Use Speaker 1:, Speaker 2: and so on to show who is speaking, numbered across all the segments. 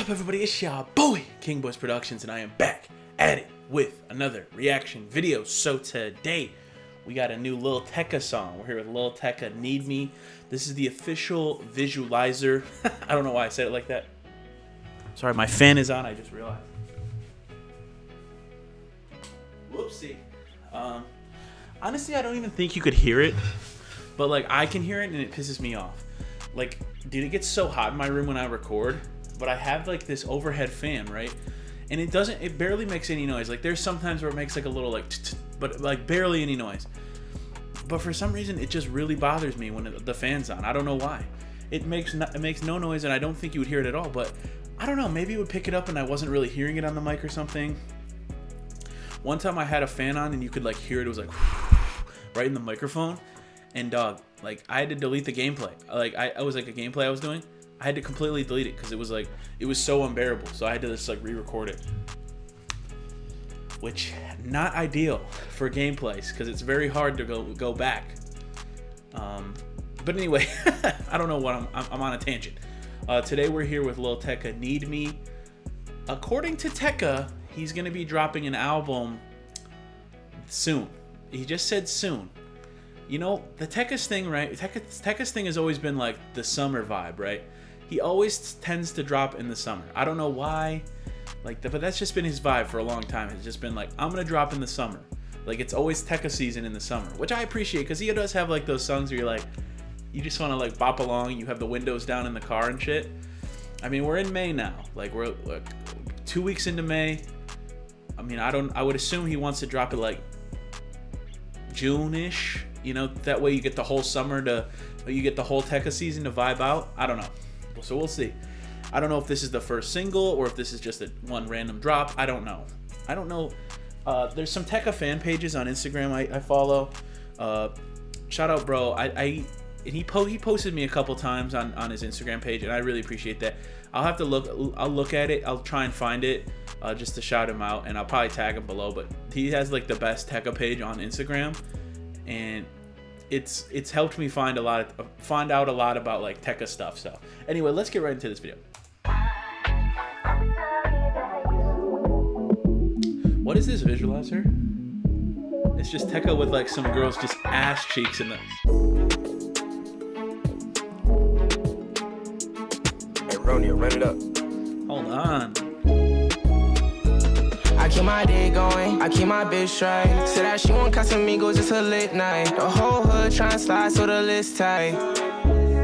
Speaker 1: up, everybody? It's your boy, King Boys Productions, and I am back at it with another reaction video. So today, we got a new Lil Tecca song. We're here with Lil Tecca, Need Me. This is the official visualizer. I don't know why I said it like that. Sorry, my fan is on, I just realized. Whoopsie. Honestly, I don't even think you could hear it, but like I can hear it and it pisses me off. Like, dude, it gets so hot in my room when I record, but I have like this overhead fan, right? And it barely makes any noise. Like there's sometimes where it makes like a little like, but like barely any noise. But for some reason, it just really bothers me when the fan's on. I don't know why. It makes no noise, and I don't think you would hear it at all. But I don't know. Maybe it would pick it up, and I wasn't really hearing it on the mic or something. One time I had a fan on, and you could like hear it. It was like right in the microphone. And dog, like I had to delete the gameplay. Like I was like a gameplay I was doing. I had to completely delete it because it was like it was so unbearable. So I had to just like re-record it, which not ideal for gameplays because it's very hard to go back. But anyway, I don't know what I'm on a tangent. Today we're here with Lil Tecca, Need Me. According to Tecca, he's gonna be dropping an album soon. He just said soon. You know, the Tecca's thing, right? Tecca's thing has always been like the summer vibe, right? He always tends to drop in the summer. I don't know why, but that's just been his vibe for a long time. It's just been like, I'm gonna drop in the summer. Like it's always Tecca season in the summer, which I appreciate because he does have like those songs where you're like, you just want to like bop along. You have the windows down in the car and shit. I mean, we're in May now. Like we're like 2 weeks into May. I mean, I would assume he wants to drop it like June-ish. You know, that way you get the whole summer you get the whole Tecca season to vibe out. I don't know. So we'll see. I don't know if this is the first single or if this is just one random drop. I don't know. There's some Tecca fan pages on Instagram I follow. Shout out, bro. He posted me a couple times on his Instagram page, and I really appreciate that. I'll look at it. I'll try and find it just to shout him out, and I'll probably tag him below. But he has like the best Tecca page on Instagram, and it's helped me find out a lot about like Tecca stuff. So anyway, let's get right into this video. What is this visualizer? It's just Tecca with like some girls just ass cheeks in the.
Speaker 2: Hey Ronio, run it up.
Speaker 1: Hold on.
Speaker 3: I keep my day going, I keep my bitch right. Said that she want Casamigos, it's a lit night. The whole hood tryna slide so the list tight.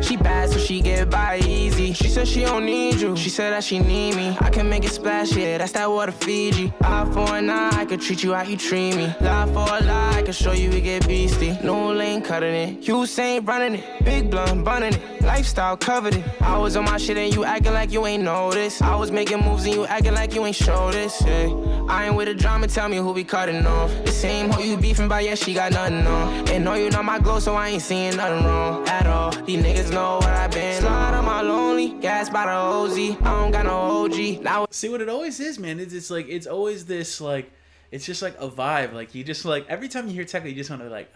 Speaker 3: She bad so she get by easy. She said she don't need you, she said that she need me. I can make it splash, yeah, that's that water Fiji. Eye for an eye, I could treat you how you treat me. Lie for a lie, I can show you we get beastie. No lane cutting it, you ain't running it. Big blunt bunning it, lifestyle covered it. I was on my shit and you acting like you ain't noticed. I was making moves and you acting like you ain't show this, yeah. I ain't with the drama, tell me who we cutting off. The same hoe you beefing by, yeah, she got nothing on. And know you not my glow, so I ain't seeing nothing wrong at all. These niggas know what I've been. Slide on my lonely, gas by the OZ. I don't got no OG. Now
Speaker 1: see what it always is, man. It's like it's always this like it's just like a vibe. Like you just like every time you hear Tecca, you just want to like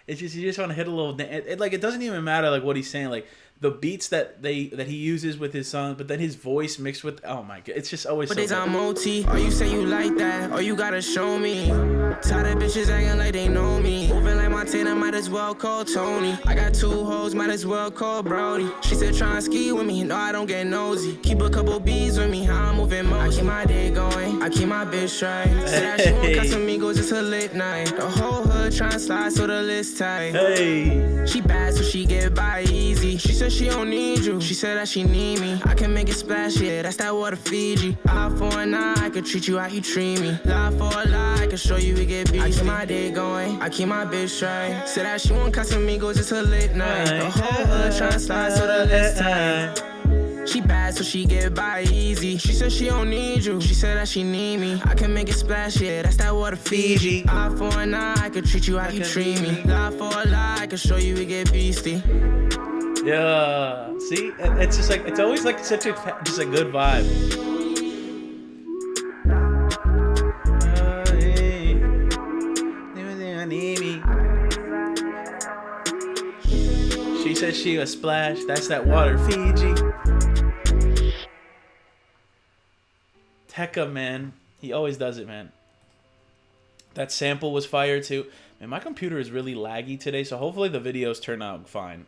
Speaker 1: it's just you just want to hit a little. Like it doesn't even matter like what he's saying. Like the beats that he uses with his songs, but then his voice mixed with oh my god, it's just always.
Speaker 3: But
Speaker 1: so
Speaker 3: they
Speaker 1: good.
Speaker 3: on OT. Or you say you like that, or you gotta show me. Tired of bitches acting like they know me. Moving like Montana, might as well call Tony. I got 2 hoes, might as well call Brody. She said try and ski with me, no I don't get nosy. Keep a couple bees with me, how I'm moving most. I keep my day going, I keep my bitch right. Said that she want Casamigos, it's a lit night. The whole hood tryna slide so the list tight.
Speaker 1: Hey.
Speaker 3: She bad so she get by easy. She said she don't need you, she said that she need me. I can make it splash, yeah, that's that water Fiji. Eye for an eye, I can treat you how you treat me. Lie for a lie, I can show you we get beat. I keep my day going, I keep my bitch right. Said that she want Casamigos, it's a lit night. The whole hood tryna slide so the list tight. She bad so she get by easy. She said she don't need you, she said that she need me. I can make it splash, yeah, that's that water Fiji. Eye for an eye, I can treat you how you treat me. Lie for a lie, I can show you we get beastie.
Speaker 1: Yeah, see, it's just like it's always like such a just a good vibe. She said she a splash. That's that water Fiji. Tecca, man. He always does it, man. That sample was fire too. Man, my computer is really laggy today, so hopefully the videos turn out fine.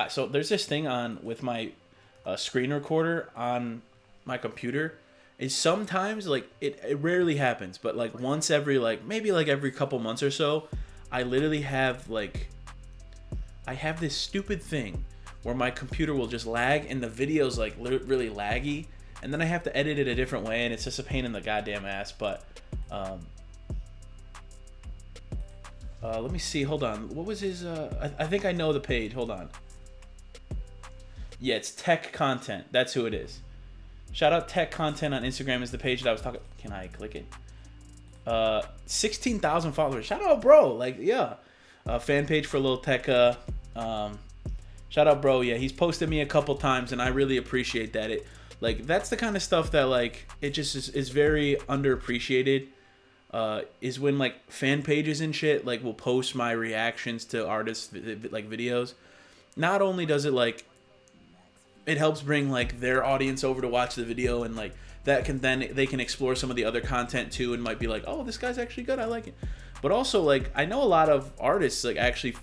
Speaker 1: So there's this thing on with my screen recorder on my computer. Is sometimes like it rarely happens, but like once every maybe every couple months or so, I literally have I have this stupid thing where my computer will just lag and the video's like really laggy, and then I have to edit it a different way, and it's just a pain in the goddamn ass. But let me see. Hold on. What was his? I think I know the page. Hold on. Yeah, it's Tech Content. That's who it is. Shout out Tech Content on Instagram is the page that I was talking. Can I click it? 16,000 followers. Shout out, bro. Like, yeah. Fan page for Lil Tecca. Shout out, bro. Yeah, he's posted me a couple times, and I really appreciate that. That's the kind of stuff that it just is very underappreciated. Is when fan pages and shit will post my reactions to artists videos. Not only does it it helps bring their audience over to watch the video, and that can then they can explore some of the other content too, and might be oh, this guy's actually good, I like it. But also I know a lot of artists actually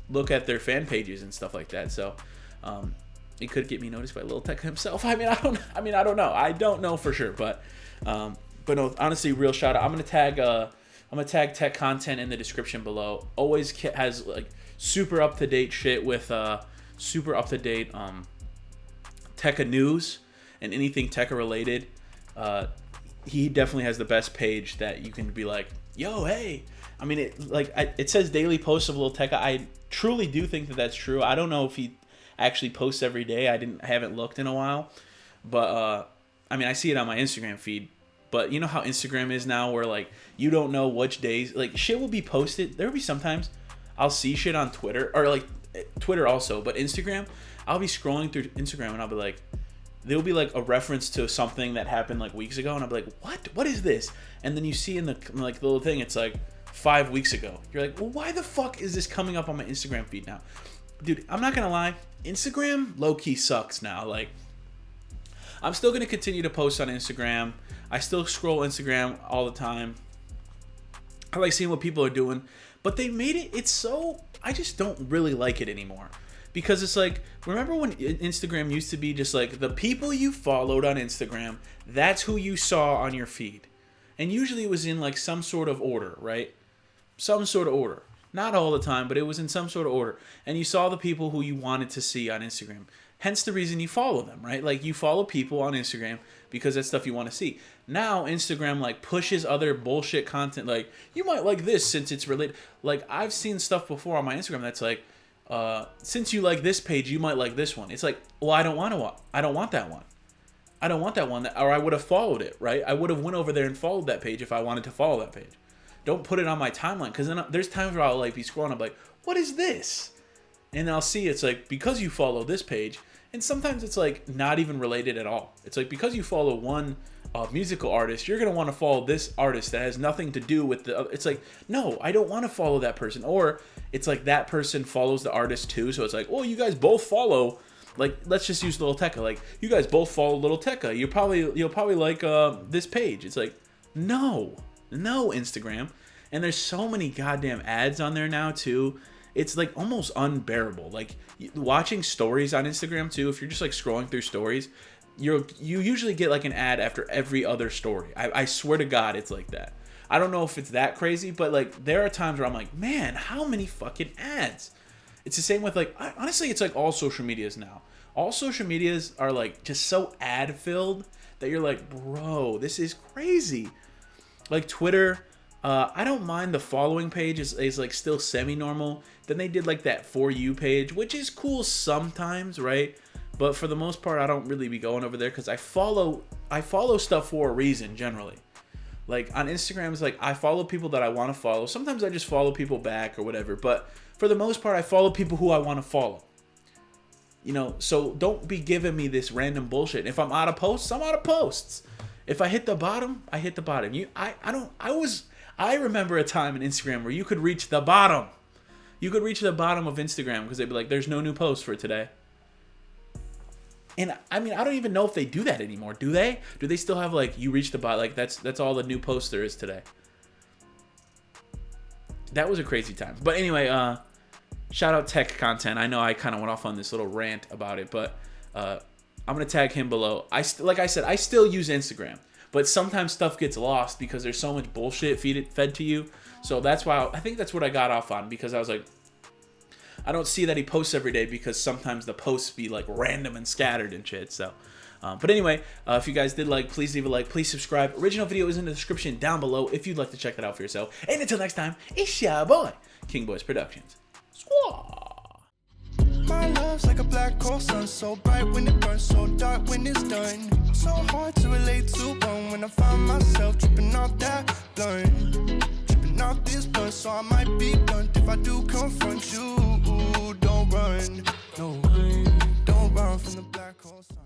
Speaker 1: look at their fan pages and stuff like that, so it could get me noticed by Lil Tecca himself. I don't know. I don't know for sure, but no, honestly, real shout out. I'm gonna tag Tech Content in the description below. Always has super up to date shit with super up to date Tecca news and anything Tecca related. He definitely has the best page that you can be yo, hey. It says daily posts of Lil Tecca. I truly do think that that's true. I don't know if he actually posts every day. I haven't looked in a while, but I see it on my Instagram feed. But you know how Instagram is now, where you don't know which days shit will be posted. There will be sometimes I'll see shit on Twitter, or Twitter also, but Instagram, I'll be scrolling through Instagram and I'll be there'll be a reference to something that happened weeks ago, and I'll be what is this? And then you see in the little thing, it's 5 weeks ago. You're well, why the fuck is this coming up on my Instagram feed now? Dude, I'm not gonna lie, Instagram low-key sucks now. I'm still gonna continue to post on Instagram. I still scroll Instagram all the time. I like seeing what people are doing, but they made it's so, I just don't really like it anymore. Because it's remember when Instagram used to be just the people you followed on Instagram, that's who you saw on your feed. And usually it was in some sort of order, right? Some sort of order. Not all the time, but it was in some sort of order. And you saw the people who you wanted to see on Instagram. Hence the reason you follow them, right? You follow people on Instagram because that's stuff you want to see. Now Instagram pushes other bullshit content. You might like this since it's related. I've seen stuff before on my Instagram that's since you like this page, you might like this one. It's well, I don't want that one. I don't want that one, or I would have followed it, right? I would have went over there and followed that page if I wanted to follow that page. Don't put it on my timeline, because then there's times where I'll be scrolling, I'm what is this? And I'll see it's because you follow this page, and sometimes it's not even related at all. It's because you follow one musical artist, you're gonna want to follow this artist that has nothing to do with the other. It's no, I don't want to follow that person. Or it's that person follows the artist too, so it's well, you guys both follow, let's just use Lil Tecca, you guys both follow Lil Tecca, you'll probably like this page. It's no Instagram. And there's so many goddamn ads on there now too. It's almost unbearable. Watching stories on Instagram too, if you're just scrolling through stories, you usually get an ad after every other story. I swear to God, it's that. I don't know if it's that crazy, but there are times where I'm man, how many fucking ads? It's the same with honestly, it's all social medias now. All social medias are just so ad filled that you're bro, this is crazy. Twitter, I don't mind the following page is still semi-normal. Then they did that For You page, which is cool sometimes, right? But for the most part, I don't really be going over there because I follow stuff for a reason generally. On Instagram, it's I follow people that I want to follow. Sometimes I just follow people back or whatever. But for the most part, I follow people who I want to follow. So don't be giving me this random bullshit. If I'm out of posts, I'm out of posts. If I hit the bottom, I hit the bottom. I remember a time in Instagram where you could reach the bottom. You could reach the bottom of Instagram because they'd be there's no new post for today. And I mean, I don't even know if they do that anymore. Do they? Do they still have like you reach the bot? Like that's all the new post there is today. That was a crazy time. But anyway, shout out Tech Content. I know I kind of went off on this little rant about it, but I'm gonna tag him below. Like I said, I still use Instagram, but sometimes stuff gets lost because there's so much bullshit fed to you. So that's why I think that's what I got off on, because I was like, I don't see that he posts every day because sometimes the posts be like random and scattered and shit. So, but anyway, if you guys did like, please leave a like, please subscribe. Original video is in the description down below if you'd like to check that out for yourself. And until next time, it's your boy, King Boys Productions. Squaw.
Speaker 4: My love's like a black hole sun, so bright when it burns, so dark when it's done. So hard to relate to one when I find myself tripping off that blunt. Tripping off this blunt, so I might be blunt if I do confront you. Don't run, no, don't run from the black hole sun.